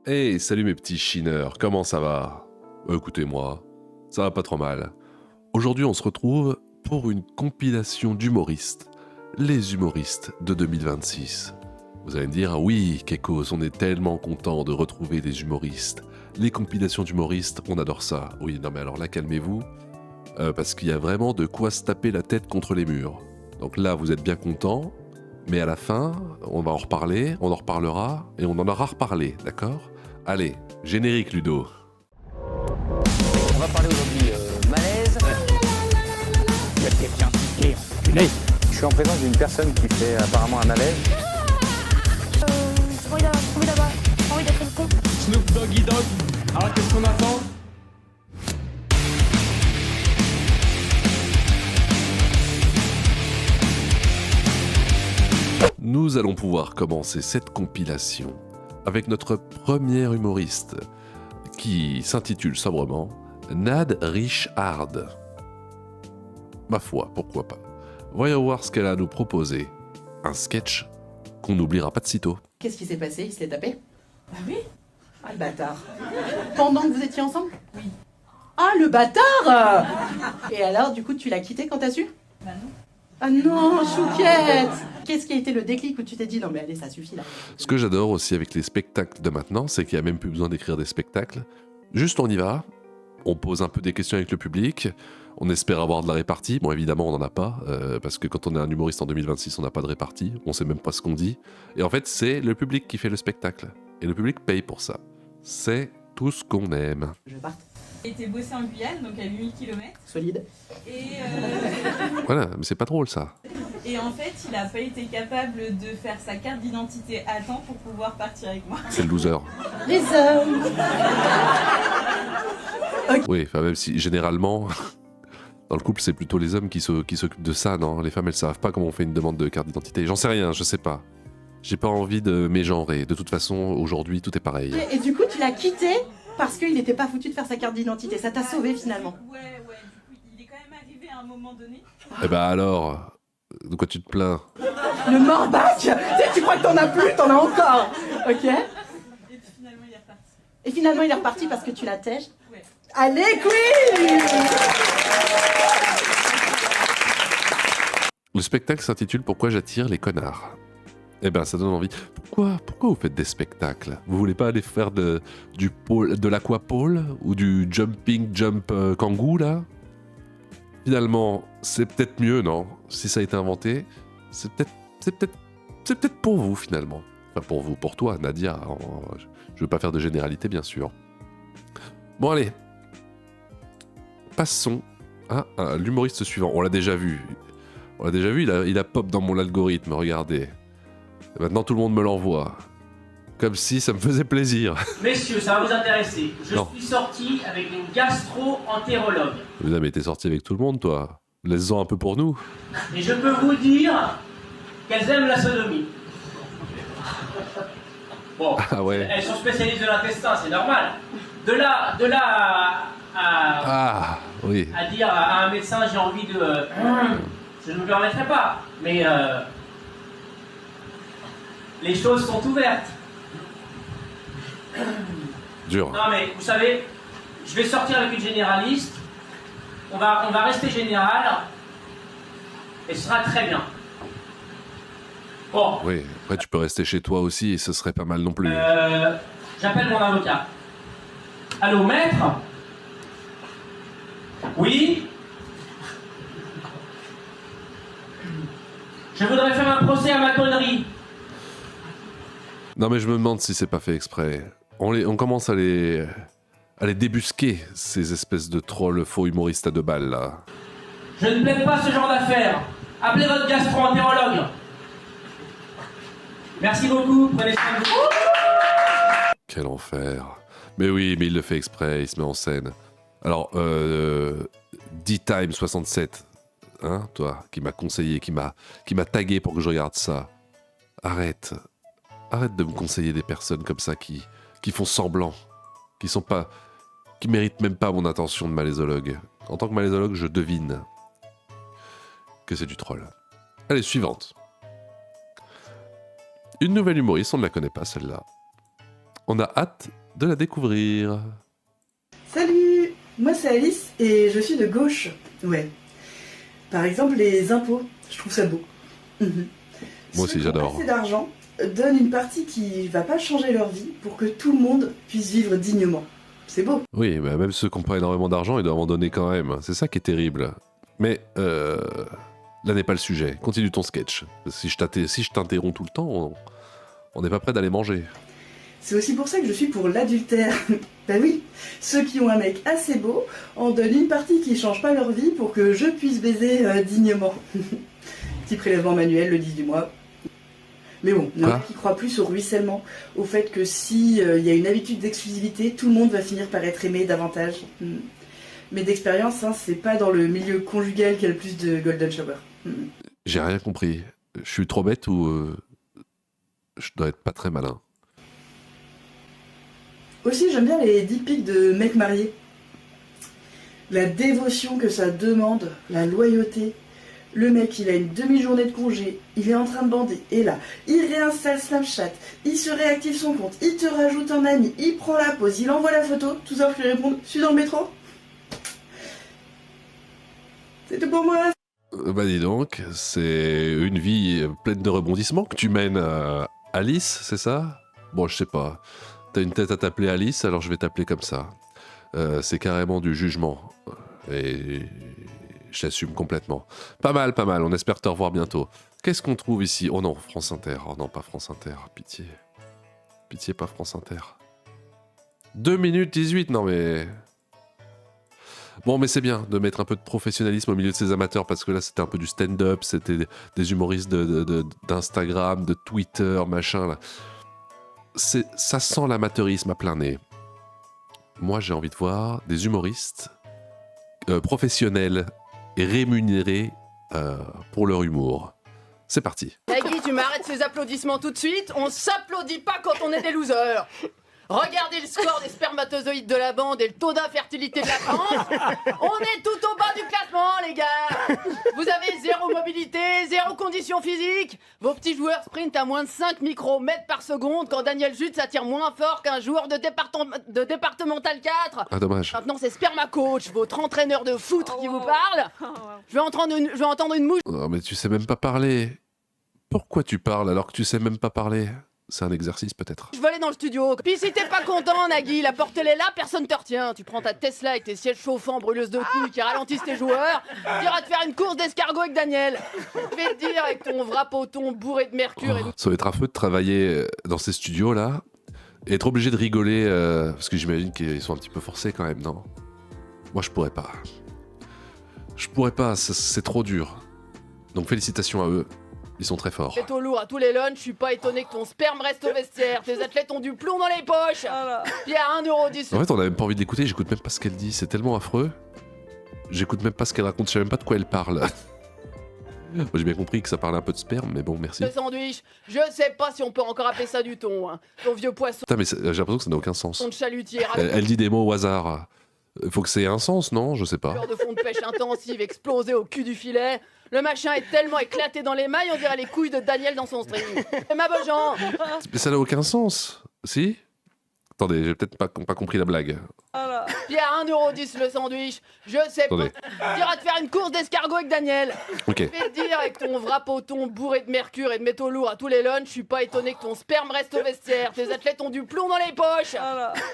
Hey, salut mes petits chineurs, comment ça va? Écoutez-moi, ça va pas trop mal. Aujourd'hui, on se retrouve pour une compilation d'humoristes, les humoristes de 2026. Vous allez me dire, ah oui, Kekos, on est tellement content de retrouver les humoristes. Les compilations d'humoristes, on adore ça. Oui, non mais alors là, calmez-vous, parce qu'il y a vraiment de quoi se taper la tête contre les murs. Donc là, vous êtes bien contents, mais à la fin, on va en reparler, on en reparlera, et on en aura reparlé, d'accord? Allez, générique Ludo. On va parler aujourd'hui malaise. Il y a quelqu'un qui est enculé. Je suis en présence d'une personne qui fait apparemment un malaise. J'ai envie d'être une con. Snoop Doggy Dogg. Alors qu'est-ce qu'on attend? Nous allons pouvoir commencer cette compilation avec notre premier humoriste qui s'intitule sobrement Nad Richard. Ma foi, pourquoi pas. Voyons voir ce qu'elle a à nous proposer. Un sketch qu'on n'oubliera pas de sitôt. Qu'est-ce qui s'est passé? Il se l'est tapé? Bah oui. Ah, le bâtard. Pendant que vous étiez ensemble? Oui. Ah, le bâtard! Et alors, du coup, tu l'as quitté quand t'as su? Bah non. Ah non, chouquette! Qu'est-ce qui a été le déclic où tu t'es dit non mais allez, ça suffit là? Ce que j'adore aussi avec les spectacles de maintenant, c'est qu'il n'y a même plus besoin d'écrire des spectacles. Juste on y va, on pose un peu des questions avec le public, on espère avoir de la répartie. Bon, évidemment, on n'en a pas, parce que quand on est un humoriste en 2026, on n'a pas de répartie, on sait même pas ce qu'on dit. Et en fait, c'est le public qui fait le spectacle. Et le public paye pour ça. C'est tout ce qu'on aime. Je parte. Il était bossé en Guyane, donc à 8000 km. Solide. Voilà, mais c'est pas drôle ça. Et en fait, il n'a pas été capable de faire sa carte d'identité à temps pour pouvoir partir avec moi. C'est le loser. Les hommes! Oui, enfin même si généralement, dans le couple, c'est plutôt les hommes qui s'occupent de ça, non? Les femmes, elles savent pas comment on fait une demande de carte d'identité. J'en sais rien, je sais pas. J'ai pas envie de mégenrer. De toute façon, aujourd'hui, tout est pareil. Et du coup, tu l'as quitté parce qu'il était pas foutu de faire sa carte d'identité. Ça t'a sauvé finalement. Ouais, du coup, il est quand même arrivé à un moment donné. Eh ben alors, de quoi tu te plains? Le morbac! Tu sais, tu crois que t'en as plus, t'en as encore! Ok? Et puis finalement, il est reparti. Et finalement, il est reparti parce que tu la tèges. Ouais. Allez, Queen! Le spectacle s'intitule Pourquoi j'attire les connards. Eh ben, ça donne envie. Pourquoi vous faites des spectacles? Vous voulez pas aller faire de l'aquapole ou du jumping jump kangoo là? Finalement, c'est peut-être mieux, non? Si ça a été inventé, c'est peut-être pour vous finalement. Enfin pour vous, pour toi, Nadia. Je veux pas faire de généralité, bien sûr. Bon allez, passons à l'humoriste suivant. On l'a déjà vu. Il a pop dans mon algorithme, regardez. Et maintenant tout le monde me l'envoie. Comme si ça me faisait plaisir. Messieurs, ça va vous intéresser. Je Non. suis sorti avec une gastro-entérologue. Mais t'es sorti avec tout le monde, toi. Laisse-en un peu pour nous. Et je peux vous dire qu'elles aiment la sodomie. Bon, Ah ouais. elles sont spécialistes de l'intestin, c'est normal. De là Ah, oui. à dire à un médecin j'ai envie de... je ne me permettrai pas. Mais les choses sont ouvertes. Dur. Non mais vous savez, je vais sortir avec une généraliste, on va rester général, et ce sera très bien. Bon, Oui, après tu peux rester chez toi aussi et ce serait pas mal non plus. j'appelle mon avocat. Allô, maître? Oui? Je voudrais faire un procès à ma connerie. Non mais je me demande si c'est pas fait exprès. On commence à les débusquer, ces espèces de trolls faux humoristes à 2 balles là. Je ne plaide pas ce genre d'affaires. Appelez votre gastro-entérologue. Merci beaucoup, prenez soin de vous. Quel enfer. Mais oui, mais il le fait exprès, il se met en scène. Alors, D-Time67, hein, toi, qui m'a conseillé, qui m'a tagué pour que je regarde ça. Arrête de me conseiller des personnes comme ça qui font semblant, qui méritent même pas mon attention de malaisologue. En tant que malaisologue, je devine que c'est du troll. Allez, suivante. Une nouvelle humoriste, on ne la connaît pas celle-là. On a hâte de la découvrir. Salut, moi c'est Alice et je suis de gauche. Ouais. Par exemple, les impôts, je trouve ça beau. Mhm. Moi aussi, Ceux qui ont j'adore. assez d'argent donnent une partie qui va pas changer leur vie pour que tout le monde puisse vivre dignement. C'est beau. Oui, mais même ceux qui n'ont pas énormément d'argent, ils doivent en donner quand même. C'est ça qui est terrible. Mais là n'est pas le sujet. Continue ton sketch. Si je t'interromps tout le temps, on n'est pas prêt d'aller manger. C'est aussi pour ça que je suis pour l'adultère. Ben oui, ceux qui ont un mec assez beau en donnent une partie qui change pas leur vie pour que je puisse baiser dignement. Petit prélèvement manuel le 18 mois. Mais bon, il y en a Quoi qui croient plus au ruissellement, au fait que si il y a une habitude d'exclusivité, tout le monde va finir par être aimé davantage. Mais d'expérience, hein, c'est pas dans le milieu conjugal qu'il y a le plus de golden shower. J'ai rien compris. Je suis trop bête ou je dois être pas très malin. Aussi, j'aime bien les dick pics de mecs mariés. La dévotion que ça demande, la loyauté. Le mec, il a une demi-journée de congé, il est en train de bander, et là, il réinstalle Snapchat, il se réactive son compte, il te rajoute un ami, il prend la pause, il envoie la photo, tout ça pour lui répondre, je suis dans le métro. C'est tout pour moi. Bah dis donc, c'est une vie pleine de rebondissements que tu mènes à Alice, c'est ça? Bon, je sais pas. T'as une tête à t'appeler Alice, alors je vais t'appeler comme ça. C'est carrément du jugement. Et j'assume complètement. Pas mal, pas mal. On espère te revoir bientôt. Qu'est-ce qu'on trouve ici? Oh non, France Inter. Oh non, pas France Inter. Pitié. Pitié, pas France Inter. 2 minutes 18, non mais... Bon, mais c'est bien de mettre un peu de professionnalisme au milieu de ces amateurs, parce que là, c'était un peu du stand-up, c'était des humoristes d'Instagram, de Twitter, machin, là. Ça sent l'amateurisme à plein nez. Moi, j'ai envie de voir des humoristes professionnels et rémunérés pour leur humour. C'est parti. Nagui, tu m'arrêtes ces applaudissements tout de suite. On s'applaudit pas quand on est des losers. Regardez le score des spermatozoïdes de la bande et le taux d'infertilité de la France. On est tout au bas du classement, les gars. Vous avez zéro mobilité, zéro condition physique. Vos petits joueurs sprintent à moins de 5 micromètres par seconde quand Daniel Jut s'attire moins fort qu'un joueur de départemental 4. Ah, dommage. Maintenant, c'est Sperma Coach, votre entraîneur de foot qui vous parle. Je vais entendre une mouche. Non, mais tu sais même pas parler. Pourquoi tu parles alors que tu sais même pas parler? C'est un exercice peut-être. Je volais dans le studio. Puis si t'es pas content, Nagui, la porte elle est là, personne te retient. Tu prends ta Tesla avec tes sièges chauffants, brûleuses de couilles qui ralentissent tes joueurs. Tu iras te faire une course d'escargot avec Daniel. Je vais te dire, avec ton vrai poton bourré de mercure et de... Ça va être affreux de travailler dans ces studios là et être obligé de rigoler parce que j'imagine qu'ils sont un petit peu forcés quand même, non? Moi je pourrais pas. Je pourrais pas, c'est trop dur. Donc félicitations à eux. Ils sont très forts. Métaux lourd à tous les lunchs, je suis pas étonné que ton sperme reste au vestiaire. Tes athlètes ont du plomb dans les poches. Puis à 1,10€. En fait, on a même pas envie de l'écouter, j'écoute même pas ce qu'elle dit, c'est tellement affreux. J'écoute même pas ce qu'elle raconte, je sais même pas de quoi elle parle. Moi, j'ai bien compris que ça parlait un peu de sperme, mais bon, merci. Le sandwich, je sais pas si on peut encore appeler ça du thon. Hein. Ton vieux poisson Putain, mais j'ai l'impression que ça n'a aucun sens. de chalutier, Elle dit des mots au hasard. Faut que ça ait un sens, non? Je sais pas. de fond de pêche intensive explosé au cul du filet. Le machin est tellement éclaté dans les mailles, on dirait les couilles de Daniel dans son string. Et ma Beaujean. Mais ça n'a aucun sens. Si? Attendez, j'ai peut-être pas compris la blague. Puis à 1,10€ le sandwich, je sais Attendez. pas. Tu iras te faire une course d'escargot avec Daniel. Ok. Je vais te dire, avec ton vrai poton bourré de mercure et de métaux lourds à tous les lunchs, je suis pas étonné que ton sperme reste au vestiaire. Tes athlètes ont du plomb dans les poches.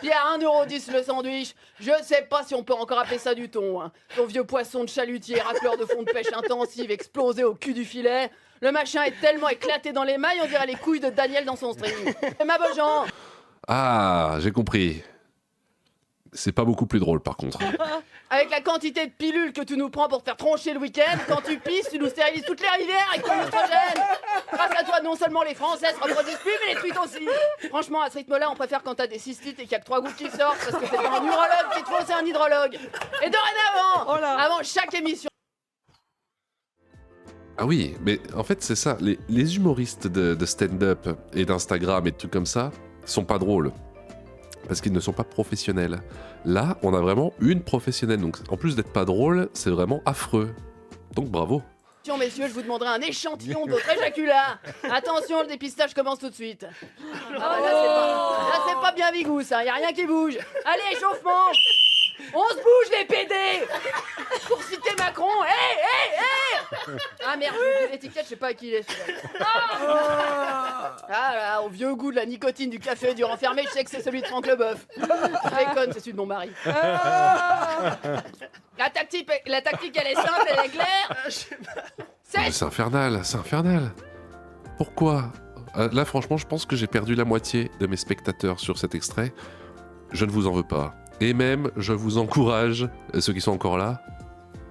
Puis à 1,10€ le sandwich, je sais pas si on peut encore appeler ça du thon. Hein. Ton vieux poisson de chalutier, racleur de fond de pêche intensive explosé au cul du filet. Le machin est tellement éclaté dans les mailles, on dirait les couilles de Daniel dans son string. Et ma Beaujean. Ah, j'ai compris. C'est pas beaucoup plus drôle par contre. Avec la quantité de pilules que tu nous prends pour te faire troncher le week-end, quand tu pisses, tu nous stérilises toutes les rivières avec ton oestrogène. Grâce à toi, non seulement les Français se reproduisent plus, mais les truites aussi. Franchement, à ce rythme-là, on préfère quand t'as des cystites et qu'il y a que 3 gouttes qui sortent, parce que c'est pas un urologue qu'il te faut, c'est un hydrologue. Et dorénavant, avant chaque émission... Ah oui, mais en fait c'est ça, les humoristes de stand-up et d'Instagram et de trucs comme ça sont pas drôles. Parce qu'ils ne sont pas professionnels. Là, on a vraiment une professionnelle, donc en plus d'être pas drôle, c'est vraiment affreux. Donc bravo. Messieurs, je vous demanderai un échantillon de votre éjaculat. Attention, le dépistage commence tout de suite. Ah, là, c'est c'est pas bien Vigous, hein, y a rien qui bouge. Allez, échauffement. On se bouge les PD. Pour citer Macron, hé. Ah merde, j'ai oublié l'étiquette, je sais pas à qui il est celui-là. Ah là, au vieux goût de la nicotine du café du renfermé, je sais que c'est celui de Franck Leboeuf. Je déconne, c'est celui de mon mari. La tactique, elle est simple, elle est claire. Mais c'est infernal, c'est infernal. Pourquoi ? Là, franchement, je pense que j'ai perdu la moitié de mes spectateurs sur cet extrait. Je ne vous en veux pas. Et même, je vous encourage, ceux qui sont encore là,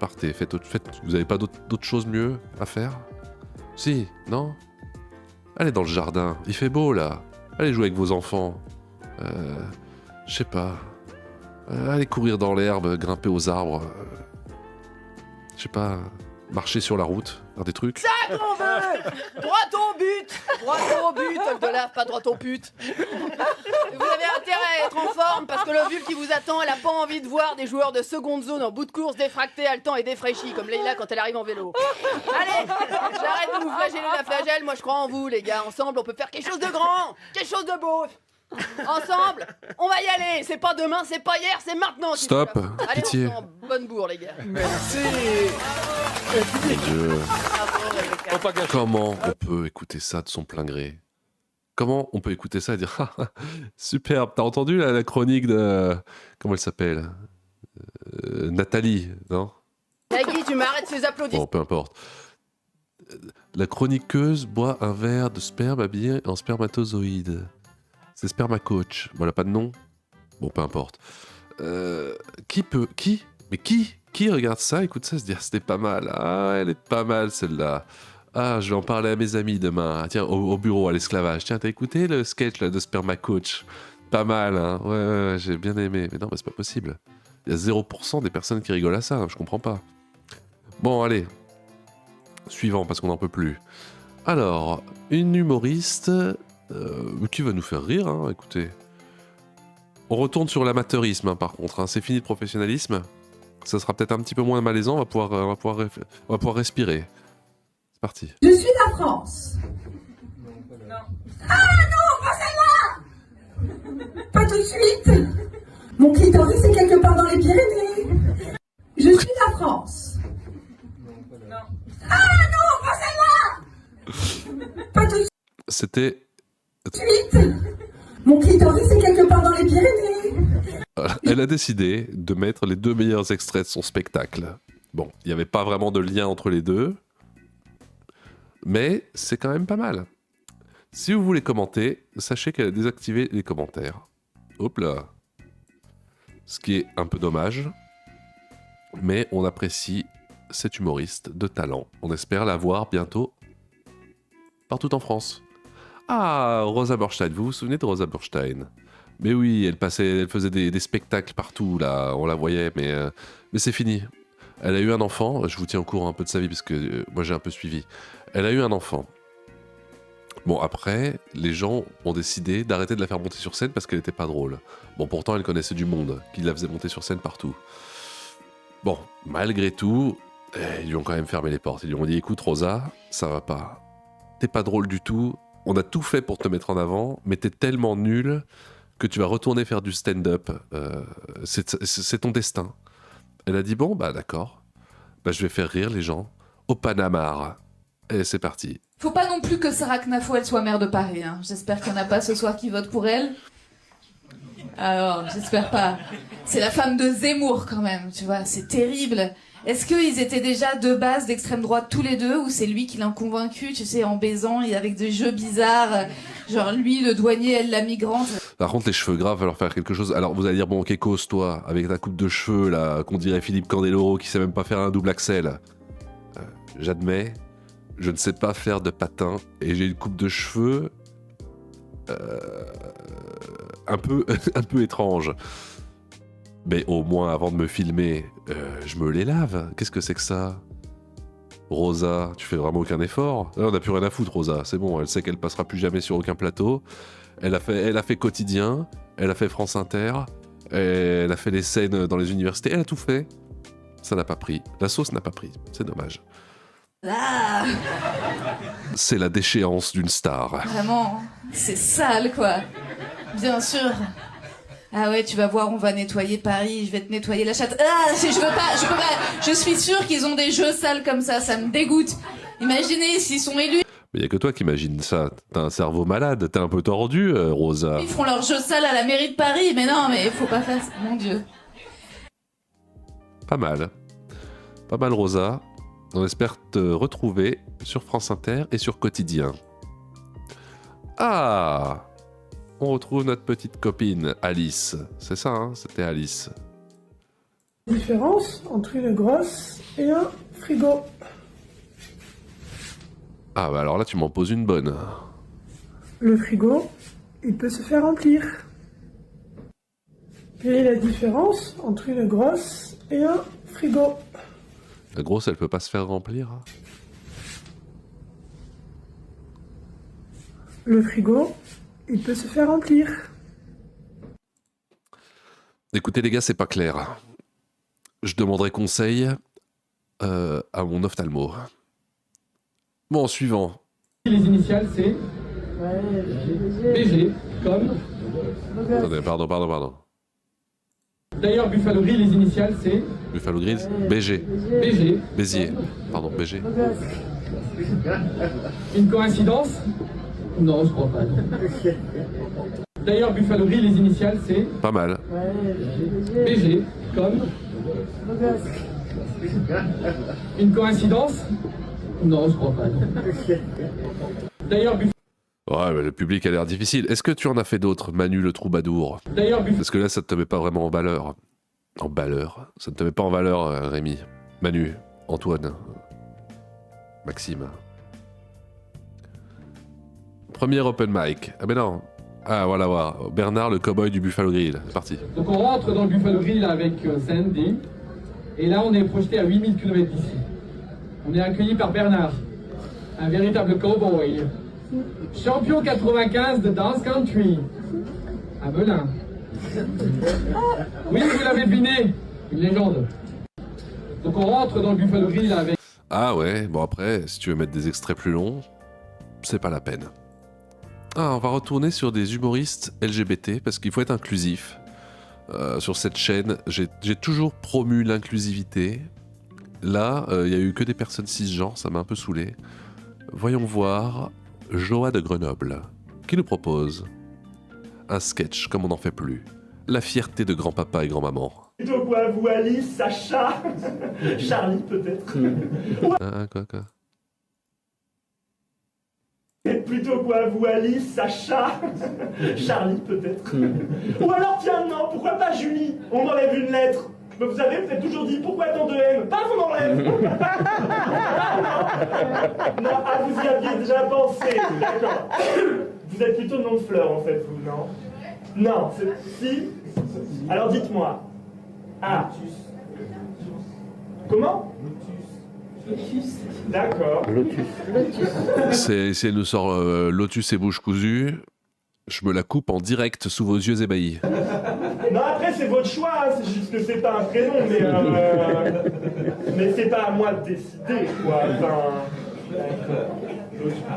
partez, faites, vous n'avez pas d'autres choses mieux à faire ? Si, non ? Allez dans le jardin, il fait beau là. Allez jouer avec vos enfants. Je sais pas. Allez courir dans l'herbe, grimper aux arbres. Je sais pas, marcher sur la route, faire des trucs. Ça qu'on veut. Droit au but, Oldelaf, pas droit au pute. Vous avez intérêt à être en forme parce que le vulve qui vous attend, elle a pas envie de voir des joueurs de seconde zone en bout de course défractés, haletants et défraîchis comme Leïla quand elle arrive en vélo. Allez, j'arrête de vous flageller la flagelle, moi je crois en vous les gars. Ensemble on peut faire quelque chose de grand, quelque chose de beau. Ensemble, on va y aller. C'est pas demain, c'est pas hier, c'est maintenant. Stop, allez, pitié. on se met en bonne bourre les gars. Merci. Dieu. Bravo, Rebecca. Comment on peut écouter ça de son plein gré ? Comment on peut écouter ça et dire ah, superbe, t'as entendu la chronique de... Comment elle s'appelle Nathalie, non ? Nagui, tu m'arrêtes ces applaudissements. Bon, peu importe. La chroniqueuse boit un verre de sperme habillé en spermatozoïde. C'est Spermacoach. Voilà, pas de nom. Bon, peu importe. Qui regarde ça, écoute ça, se dit ah, c'était pas mal. Ah, elle est pas mal celle-là. Ah, je vais en parler à mes amis demain. Ah, tiens, au bureau, à l'esclavage. Tiens, t'as écouté le sketch là, de Spermacoach ? Pas mal, hein. Ouais, j'ai bien aimé. Mais non, mais c'est pas possible. Il y a 0% des personnes qui rigolent à ça. Je comprends pas. Bon, allez. Suivant, parce qu'on n'en peut plus. Alors, une humoriste qui va nous faire rire, hein, écoutez. On retourne sur l'amateurisme, hein, par contre. Hein. C'est fini le professionnalisme. Ça sera peut-être un petit peu moins malaisant. On va pouvoir respirer. C'est parti. Je suis la France. Non. Ah non, pensez-moi. Pas tout de suite. Mon clitoris est quelque part dans les Pyrénées. Je suis la France. Non. Ah non, pensez-moi. Pas tout de C'était... suite. Mon clitoris est quelque part dans les Pyrénées. Elle a décidé de mettre les 2 meilleurs extraits de son spectacle. Bon, il n'y avait pas vraiment de lien entre les deux, mais c'est quand même pas mal. Si vous voulez commenter, sachez qu'elle a désactivé les commentaires. Hop là. Ce qui est un peu dommage, mais on apprécie cet humoriste de talent. On espère la voir bientôt partout en France. Ah, Rosa Burstein, vous vous souvenez de Rosa Burstein ? Mais oui, elle faisait des spectacles partout, là, on la voyait, mais c'est fini. Elle a eu un enfant, je vous tiens au courant un peu de sa vie, parce que moi j'ai un peu suivi. Elle a eu un enfant. Bon, après, les gens ont décidé d'arrêter de la faire monter sur scène parce qu'elle n'était pas drôle. Bon, pourtant, elle connaissait du monde qui la faisait monter sur scène partout. Bon, malgré tout, ils lui ont quand même fermé les portes. Ils lui ont dit, écoute Rosa, ça va pas. T'es pas drôle du tout, on a tout fait pour te mettre en avant, mais t'es tellement nul que tu vas retourner faire du stand-up. C'est ton destin. Elle a dit, bon, bah d'accord, bah, je vais faire rire les gens au Panama. Et c'est parti. Faut pas non plus que Sarah Knafo elle soit maire de Paris. Hein. J'espère qu'il n'y en a pas ce soir qui votent pour elle. Alors, j'espère pas. C'est la femme de Zemmour quand même, tu vois, c'est terrible. Est-ce qu'ils étaient déjà de base d'extrême droite tous les deux, ou c'est lui qui l'a convaincu, tu sais, en baisant et avec des jeux bizarres, genre lui le douanier, elle la migrante. Par contre, les cheveux gras, va leur faire quelque chose. Alors vous allez dire, bon, Kekos, toi, avec ta coupe de cheveux là, qu'on dirait Philippe Candeloro qui sait même pas faire un double axel. J'admets, je ne sais pas faire de patin et j'ai une coupe de cheveux un peu étrange. Mais au moins, avant de me filmer, je me les lave. Qu'est-ce que c'est que ça ? Rosa, tu fais vraiment aucun effort ? On n'a plus rien à foutre, Rosa. C'est bon, elle sait qu'elle passera plus jamais sur aucun plateau. Elle a fait Quotidien, elle a fait France Inter, elle a fait les scènes dans les universités, elle a tout fait. Ça n'a pas pris. La sauce n'a pas pris. C'est dommage. Ah, C'est la déchéance d'une star. vraiment, c'est sale quoi. Bien sûr. Ah ouais, tu vas voir, on va nettoyer Paris, je vais te nettoyer la chatte. Ah, je peux pas. Je suis sûre qu'ils ont des jeux sales comme ça me dégoûte. Imaginez s'ils sont élus. Mais y a que toi qui imagines ça. T'as un cerveau malade, t'es un peu tordu, Rosa. Ils feront leurs jeux sales à la mairie de Paris, mais non, mais faut pas faire ça, mon Dieu. Pas mal. Pas mal, Rosa. On espère te retrouver sur France Inter et sur Quotidien. Ah! On retrouve notre petite copine, Alice. C'est ça, hein? C'était Alice. Différence entre une grosse et un frigo. Ah bah alors là, tu m'en poses une bonne. Le frigo, il peut se faire remplir. Quelle est la différence entre une grosse et un frigo? La grosse, elle peut pas se faire remplir. Le frigo, il peut se faire remplir. Écoutez les gars, c'est pas clair. Je demanderai conseil à mon ophtalmo. Bon, suivant. Les initiales, c'est BG, comme... Attendez, pardon. D'ailleurs, Buffalo Grill, les initiales, c'est... Buffalo Grill, BG. BG. Béziers. Pardon, BG. Une coïncidence? Non, je crois pas. D'ailleurs, Buffalo Grill, les initiales, c'est... Pas mal. BG, comme... Une coïncidence? Non, je crois pas. D'ailleurs, Ouais, mais le public a l'air difficile. Est-ce que tu en as fait d'autres, Manu le troubadour? Parce que là, ça ne te met pas vraiment en valeur. En valeur? Ça ne te met pas en valeur, Rémi. Manu, Antoine, Maxime. Premier open mic. Ah mais non. Ah voilà. Bernard le cowboy du Buffalo Grill. C'est parti. Donc on rentre dans le Buffalo Grill avec Sandy. Et là, on est projeté à 8000 km d'ici. On est accueilli par Bernard, un véritable cowboy. Champion 95 de Dance Country, à Belin. Oui, vous l'avez deviné, une légende. Donc on rentre dans le Buffalo Grill avec... Ah ouais, bon après, si tu veux mettre des extraits plus longs, c'est pas la peine. Ah, on va retourner sur des humoristes LGBT, parce qu'il faut être inclusif. Sur cette chaîne, j'ai toujours promu l'inclusivité. Là, il n'y a eu que des personnes cisgenres, ça m'a un peu saoulé. Voyons voir Joa de Grenoble, qui nous propose un sketch comme on n'en fait plus. La fierté de grand-papa et grand-maman. Plutôt quoi, vous, Alice, Sacha, Charlie peut-être. Quoi Et plutôt quoi, vous, Alice, Sacha, Charlie peut-être. Ou alors, tiens, non, pourquoi pas Julie? On enlève une lettre. Mais vous avez peut-être toujours dit pourquoi tant de M? Paf, on enlève. Non, ah, vous y aviez déjà pensé, d'accord. Vous êtes plutôt nom de fleur en fait, vous, non? Non, si. Alors dites-moi. Ah. Comment? Lotus. D'accord. Si elle nous sort Lotus et bouche cousue, je me la coupe en direct sous vos yeux ébahis. Non, après, c'est votre choix, hein. C'est juste que c'est pas un prénom, mais c'est pas à moi de décider, quoi. Enfin...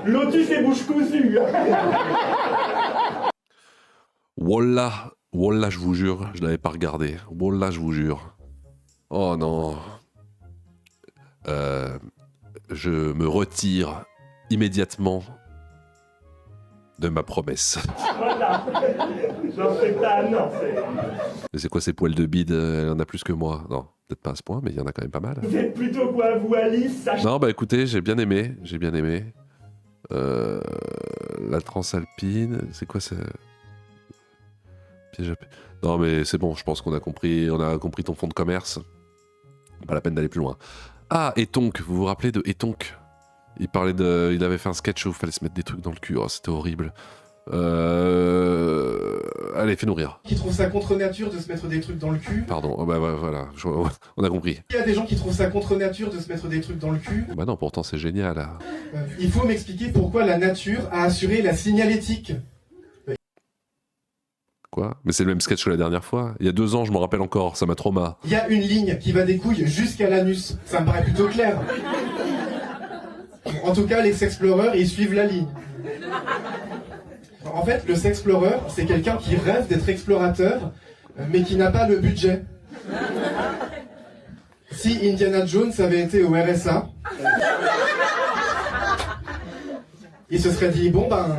Lotus et bouche cousue. Wallah, je vous jure, je l'avais pas regardé. Wallah, je vous jure. Oh non. Je me retire immédiatement de ma promesse. Voilà. J'en fais pas, non. Mais c'est quoi ces poils de bide? Elle en a plus que moi. Non, peut-être pas à ce point, mais il y en a quand même pas mal. Vous êtes plutôt quoi, vous, Alice, Sacha? Non, bah écoutez, j'ai bien aimé. La Transalpine, c'est quoi ça? Piège à... Non, mais c'est bon, je pense qu'on a compris ton fond de commerce. Pas la peine d'aller plus loin. Ah, Etonk, vous vous rappelez de Etonk? Il avait fait un sketch où il fallait se mettre des trucs dans le cul. Oh, c'était horrible. Allez, fais-nous rire. Qui trouvent ça contre nature de se mettre des trucs dans le cul. Pardon, bah voilà, on a compris. Il y a des gens qui trouvent ça contre nature de se mettre des trucs dans le cul. Bah non, pourtant c'est génial. Il faut m'expliquer pourquoi la nature a assuré la signalétique. Quoi? Mais c'est le même sketch que la dernière fois. Il y a 2 ans, je m'en rappelle encore, ça m'a trauma. Il y a une ligne qui va des couilles jusqu'à l'anus. Ça me paraît plutôt clair. En tout cas, les sexploreurs, ils suivent la ligne. En fait, le sexplorer, c'est quelqu'un qui rêve d'être explorateur, mais qui n'a pas le budget. Si Indiana Jones avait été au RSA, il se serait dit, bon ben,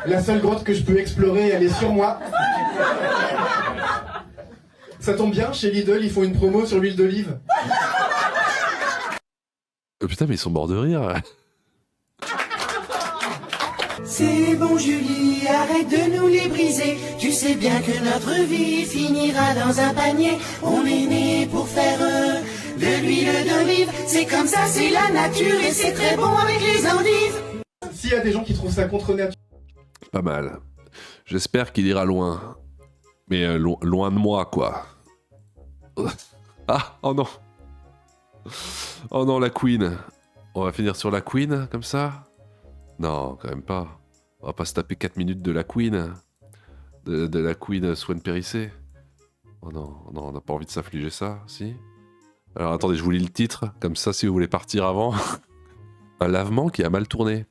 la seule grotte que je peux explorer, elle est sur moi. Ça tombe bien, chez Lidl, ils font une promo sur l'huile d'olive. Putain, mais ils sont morts de rire. C'est bon Julie, arrête de nous les briser. Tu sais bien que notre vie finira dans un panier. On est né pour faire de l'huile d'olive. C'est comme ça, c'est la nature et c'est très bon avec les endives. S'il y a des gens qui trouvent ça contre nature... Pas mal. J'espère qu'il ira loin. Mais loin de moi, quoi. Ah, oh non. Oh non, la Queen. On va finir sur la Queen, comme ça? Non, quand même pas. On va pas se taper 4 minutes de la Queen. De la Queen Swan Périssé. Oh non, non, on n'a pas envie de s'affliger ça, si? Alors attendez, je vous lis le titre, comme ça si vous voulez partir avant. Un lavement qui a mal tourné.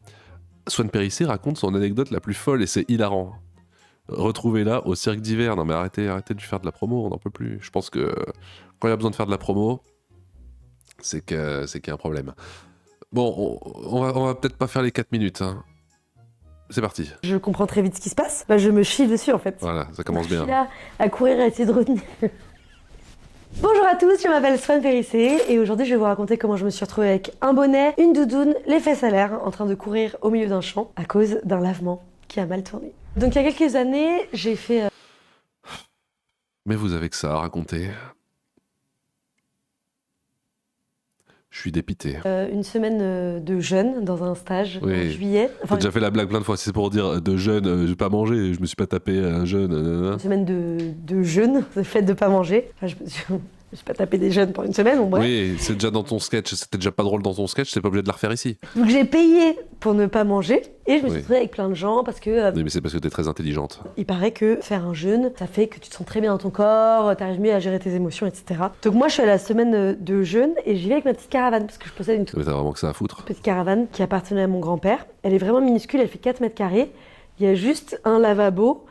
Swan Périssé raconte son anecdote la plus folle et c'est hilarant. Retrouvez-la au cirque d'hiver. Non mais arrêtez de lui faire de la promo, on n'en peut plus. Je pense que quand il y a besoin de faire de la promo, c'est qu'il y a un problème. Bon, on va peut-être pas faire les 4 minutes. Hein. C'est parti. Je comprends très vite ce qui se passe. Bah, je me chie dessus en fait. Voilà, ça commence bien. Je suis là à courir, à essayer de retenir. Bonjour à tous, je m'appelle Swan Périssé et aujourd'hui je vais vous raconter comment je me suis retrouvée avec un bonnet, une doudoune, les fesses à l'air, en train de courir au milieu d'un champ à cause d'un lavement qui a mal tourné. Donc il y a quelques années, j'ai fait... Mais vous avez que ça à raconter. Je suis dépité. Une semaine de jeûne dans un stage en juillet. Enfin, j'ai déjà fait la blague plein de fois. Si c'est pour dire de jeûne, je vais pas manger, je me suis pas tapé un jeûne. Une semaine de jeûne, le fait de pas manger. Enfin, je me suis pas tapé des jeûnes pour une semaine, bon bref. Oui, c'est déjà dans ton sketch, c'était déjà pas drôle dans ton sketch, t'es pas obligé de la refaire ici. Donc j'ai payé pour ne pas manger et je me suis retrouvée avec plein de gens parce que... Oui, mais c'est parce que t'es très intelligente. Il paraît que faire un jeûne, ça fait que tu te sens très bien dans ton corps, t'arrives mieux à gérer tes émotions, etc. Donc moi je suis à la semaine de jeûne et j'y vais avec ma petite caravane parce que je possède une Mais t'as vraiment que ça à foutre. petite caravane qui appartenait à mon grand-père. Elle est vraiment minuscule, elle fait 4 mètres carrés. Il y a juste un lavabo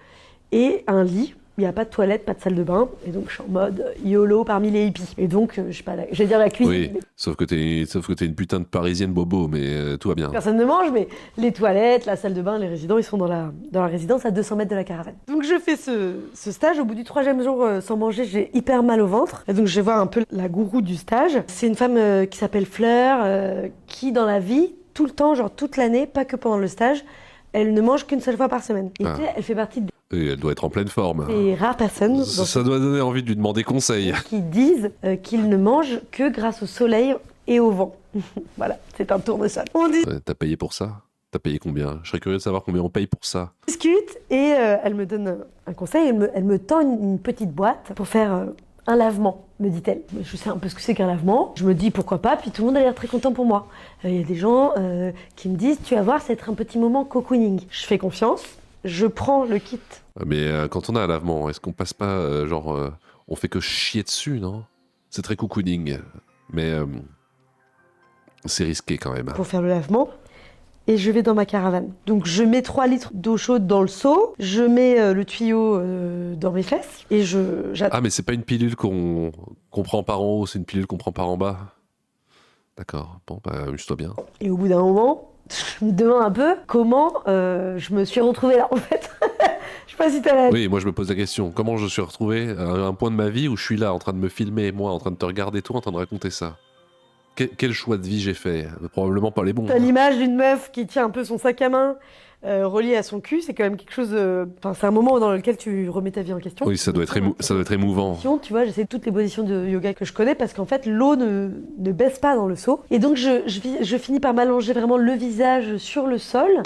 et un lit. Il n'y a pas de toilette, pas de salle de bain. Et donc, je suis en mode YOLO parmi les hippies. Et donc, je sais pas, je vais dire la cuisine. Oui, mais... sauf que t'es une putain de parisienne bobo, mais tout va bien. Personne ne mange, mais les toilettes, la salle de bain, les résidents, ils sont dans la résidence à 200 mètres de la caravane. Donc, je fais ce stage. Au bout du 3e jour sans manger, j'ai hyper mal au ventre. Et donc, je vais voir un peu la gourou du stage. C'est une femme qui s'appelle Fleur, qui, dans la vie, tout le temps, genre toute l'année, pas que pendant le stage, elle ne mange qu'une seule fois par semaine. Et elle fait partie de... Et elle doit être en pleine forme. Et rares personnes ça doit donner envie de lui demander conseil. Qui disent qu'ils ne mangent que grâce au soleil et au vent. Voilà, c'est un tournesol. On dit... T'as payé pour ça? T'as payé combien? Je serais curieux de savoir combien on paye pour ça. On discute et elle me donne un conseil. Elle me tend une petite boîte pour faire un lavement, me dit-elle. Je sais un peu ce que c'est qu'un lavement. Je me dis pourquoi pas, puis tout le monde a l'air très content pour moi. Il y a des gens qui me disent, tu vas voir, ça va être un petit moment cocooning. Je fais confiance. Je prends le kit. Mais quand on a un lavement, est-ce qu'on passe pas, on fait que chier dessus, non? C'est très cocooning, mais c'est risqué quand même. Pour faire le lavement, et je vais dans ma caravane. Donc je mets 3 litres d'eau chaude dans le seau, je mets le tuyau dans mes fesses, et j'attends. Ah, mais c'est pas une pilule qu'on prend par en haut, c'est une pilule qu'on prend par en bas. D'accord, bon, bah amuse-toi bien. Et au bout d'un moment... je me demande un peu comment je me suis retrouvée là en fait. Je sais pas si t'as la... Oui, moi je me pose la question. Comment je suis retrouvé à un point de ma vie où je suis là en train de me filmer, moi en train de te regarder toi, en train de raconter ça. Quel choix de vie j'ai fait? Probablement pas les bons. T'as l'image d'une meuf qui tient un peu son sac à main relié à son cul, c'est quand même quelque chose... Enfin, c'est un moment dans lequel tu remets ta vie en question. Oui, ça doit être émouvant. Tu vois, j'essaie toutes les positions de yoga que je connais parce qu'en fait, l'eau ne baisse pas dans le seau. Et donc, je finis par m'allonger vraiment le visage sur le sol.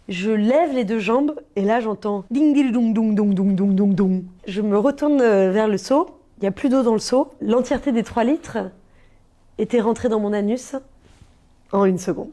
Je lève les 2 jambes et là, j'entends ding ding dong dong dong dong dong dong dong. Je me retourne vers le seau. Il n'y a plus d'eau dans le seau. L'entièreté des 3 litres était rentrée dans mon anus en 1 seconde.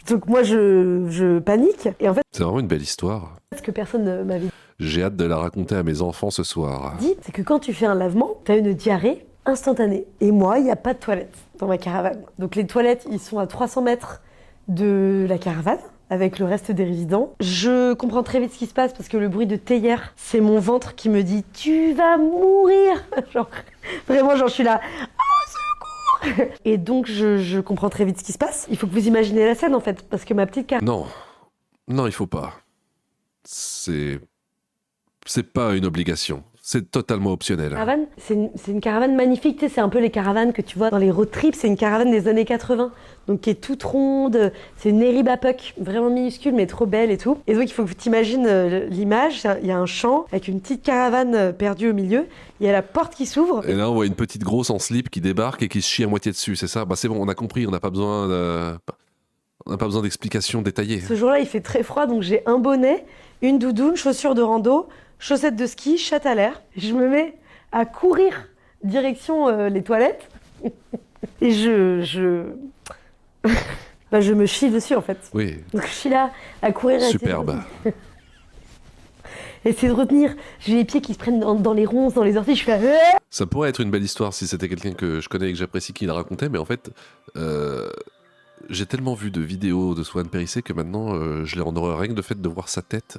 Donc moi, je panique. Et en fait, c'est vraiment une belle histoire. Ce que personne ne m'avait dit. J'ai hâte de la raconter à mes enfants ce soir. C'est que quand tu fais un lavement, tu as une diarrhée instantanée. Et moi, il n'y a pas de toilette dans ma caravane. Donc les toilettes, ils sont à 300 mètres de la caravane. avec le reste des résidents. Je comprends très vite ce qui se passe parce que le bruit de théière, c'est mon ventre qui me dit « Tu vas mourir !» Genre, vraiment, genre, je suis là « Oh, secours !» Et donc, je comprends très vite ce qui se passe. Il faut que vous imaginez la scène, en fait, parce que ma petite caravane... Non, il faut pas. C'est pas une obligation. C'est totalement optionnel. C'est une caravane magnifique, tu sais, c'est un peu les caravanes que tu vois dans les road trips, c'est une caravane des années 80, donc qui est toute ronde, c'est une Eriba Puck, vraiment minuscule mais trop belle et tout. Et donc il faut que tu t'imagines l'image, il y a un champ avec une petite caravane perdue au milieu, il y a la porte qui s'ouvre. Et là on voit une petite grosse en slip qui débarque et qui se chie à moitié dessus, c'est ça ? Bah c'est bon, on a compris, on n'a pas besoin d'explications détaillées. Ce jour-là il fait très froid, donc j'ai un bonnet, une doudoune, chaussures de rando, chaussettes de ski, chatte à l'air. Je me mets à courir direction les toilettes et je me chie dessus en fait. Oui. Donc je suis là à courir. Superbe. Essayer de retenir. J'ai les pieds qui se prennent dans les ronces, dans les orties. Je suis là. Ça pourrait être une belle histoire si c'était quelqu'un que je connais et que j'apprécie qui la racontait, mais en fait, j'ai tellement vu de vidéos de Swan Périssé que maintenant je l'ai en horreur. Rien que de fait de voir sa tête.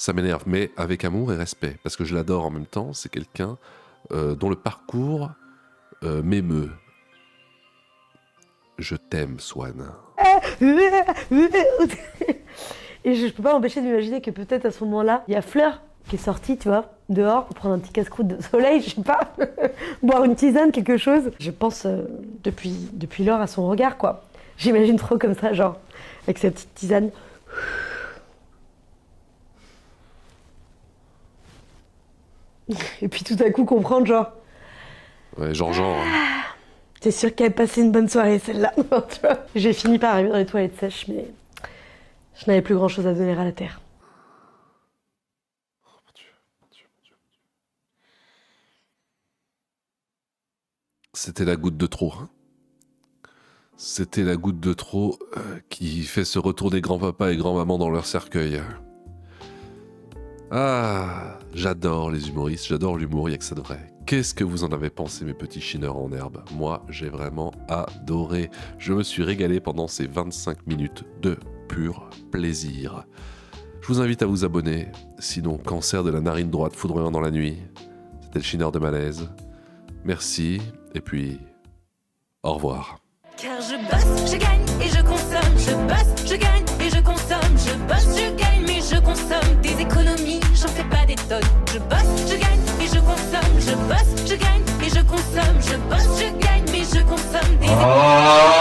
Ça m'énerve, mais avec amour et respect, parce que je l'adore en même temps. C'est quelqu'un dont le parcours m'émeut. Je t'aime, Swan. Et je peux pas m'empêcher d'imaginer que peut-être à ce moment-là, il y a Fleur qui est sortie, tu vois, dehors, pour prendre un petit casse-croûte de soleil, je sais pas, boire une tisane, quelque chose. Je pense depuis lors à son regard, quoi. J'imagine trop comme ça, genre, avec sa petite tisane. Et puis tout à coup comprendre genre... Ouais, genre... T'es sûr qu'elle a passé une bonne soirée celle-là. J'ai fini par arriver dans les toilettes sèches, mais je n'avais plus grand-chose à donner à la terre. Oh, mon Dieu. C'était la goutte de trop. Hein. C'était la goutte de trop qui fait ce retour des grands-papas et grands-mamans dans leur cercueil. Ah, j'adore les humoristes, j'adore l'humour, il n'y a que ça de vrai. Qu'est-ce que vous en avez pensé, mes petits chineurs en herbe ? Moi, j'ai vraiment adoré. Je me suis régalé pendant ces 25 minutes de pur plaisir. Je vous invite à vous abonner, sinon cancer de la narine droite foudroyant dans la nuit. C'était le chineur de malaise. Merci, et puis au revoir. Car je bosse, je gagne et je consomme. Je bosse, je gagne et je consomme. Je bosse, je gagne mais je consomme. Des économies, j'en fais pas des tonnes. Je bosse, je gagne et je consomme. Je bosse, je gagne et je consomme. Je bosse, je gagne mais je consomme des économies.